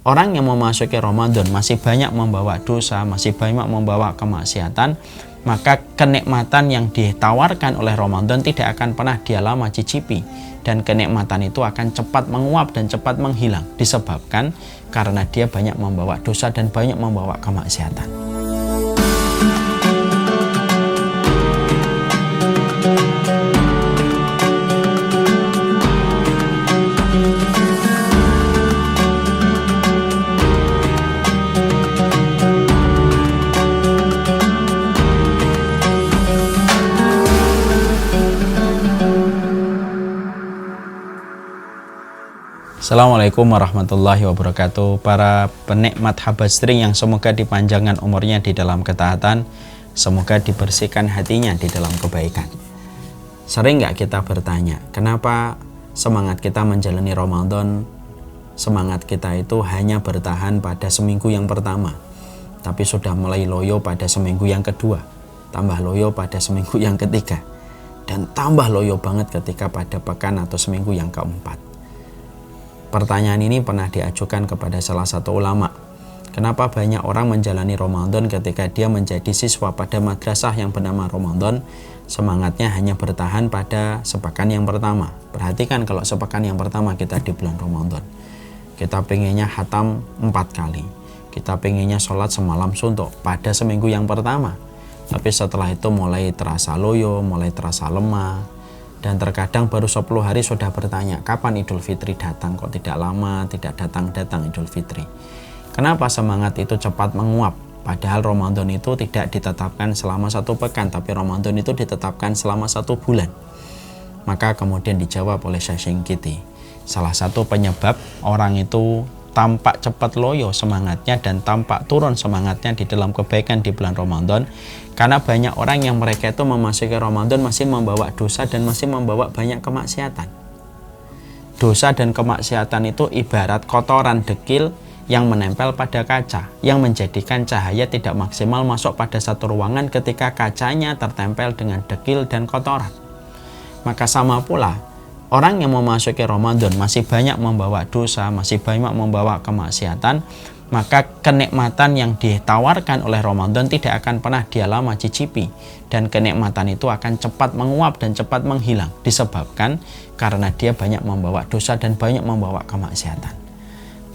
orang yang memasuki Ramadan masih banyak membawa dosa, masih banyak membawa kemaksiatan, maka kenikmatan yang ditawarkan oleh Ramadan tidak akan pernah dia lama cicipi, dan kenikmatan itu akan cepat menguap dan cepat menghilang disebabkan karena dia banyak membawa dosa dan banyak membawa kemaksiatan. Assalamualaikum warahmatullahi wabarakatuh. Para penikmat habat string yang semoga dipanjangkan umurnya di dalam ketaatan, semoga dibersihkan hatinya di dalam kebaikan. Sering nggak kita bertanya, kenapa semangat kita menjalani Ramadan, semangat kita itu hanya bertahan pada seminggu yang pertama, tapi sudah mulai loyo pada seminggu yang kedua, tambah loyo pada seminggu yang ketiga, dan tambah loyo banget ketika pada pekan atau seminggu yang keempat. Pertanyaan ini pernah diajukan kepada salah satu ulama. Kenapa banyak orang menjalani Ramadan ketika dia menjadi siswa pada madrasah yang bernama Ramadan, semangatnya hanya bertahan pada sepekan yang pertama. Perhatikan kalau sepekan yang pertama kita di bulan Ramadan, kita pengennya khatam 4 kali, kita pengennya sholat semalam suntuk pada seminggu yang pertama. Tapi setelah itu mulai terasa loyo, mulai terasa lemah, dan terkadang baru 10 hari sudah bertanya, kapan Idul Fitri datang? Kok tidak lama, tidak datang-datang Idul Fitri? Kenapa semangat itu cepat menguap? Padahal Ramadan itu tidak ditetapkan selama 1 pekan, tapi Ramadan itu ditetapkan selama 1 bulan. Maka kemudian dijawab oleh Syekh Singkiti, salah satu penyebab orang itu tampak cepat loyo semangatnya dan tampak turun semangatnya di dalam kebaikan di bulan Ramadan, karena banyak orang yang mereka itu memasuki Ramadan masih membawa dosa dan masih membawa banyak kemaksiatan. Dosa dan kemaksiatan itu ibarat kotoran dekil yang menempel pada kaca, yang menjadikan cahaya tidak maksimal masuk pada satu ruangan ketika kacanya tertempel dengan dekil dan kotoran. Maka sama pula, orang yang memasuki Ramadan masih banyak membawa dosa, masih banyak membawa kemaksiatan, maka kenikmatan yang ditawarkan oleh Ramadan tidak akan pernah dia lama cicipi, dan kenikmatan itu akan cepat menguap dan cepat menghilang disebabkan karena dia banyak membawa dosa dan banyak membawa kemaksiatan.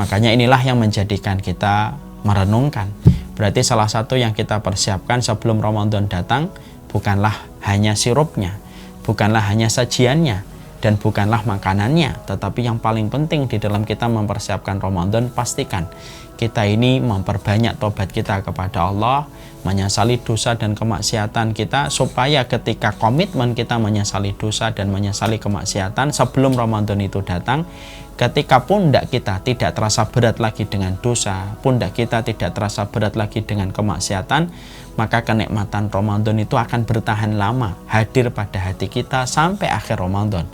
Makanya inilah yang menjadikan kita merenungkan. Berarti salah satu yang kita persiapkan sebelum Ramadan datang bukanlah hanya sirupnya, bukanlah hanya sajiannya, dan bukanlah makanannya, tetapi yang paling penting di dalam kita mempersiapkan Ramadan, pastikan kita ini memperbanyak tobat kita kepada Allah, menyesali dosa dan kemaksiatan kita, supaya ketika komitmen kita menyesali dosa dan menyesali kemaksiatan sebelum Ramadan itu datang, ketika pundak kita tidak terasa berat lagi dengan dosa, pundak kita tidak terasa berat lagi dengan kemaksiatan, maka kenikmatan Ramadan itu akan bertahan lama, hadir pada hati kita sampai akhir Ramadan.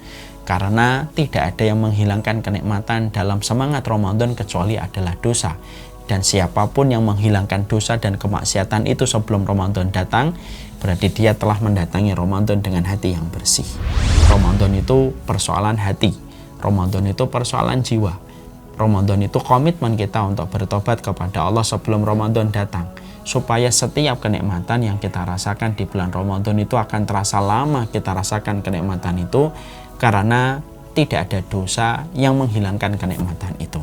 Karena tidak ada yang menghilangkan kenikmatan dalam semangat Ramadan kecuali adalah dosa. Dan siapapun yang menghilangkan dosa dan kemaksiatan itu sebelum Ramadan datang, berarti dia telah mendatangi Ramadan dengan hati yang bersih. Ramadan itu persoalan hati, Ramadan itu persoalan jiwa, Ramadan itu komitmen kita untuk bertobat kepada Allah sebelum Ramadan datang, supaya setiap kenikmatan yang kita rasakan di bulan Ramadan itu akan terasa lama kita rasakan kenikmatan itu, karena tidak ada dosa yang menghilangkan kenikmatan itu.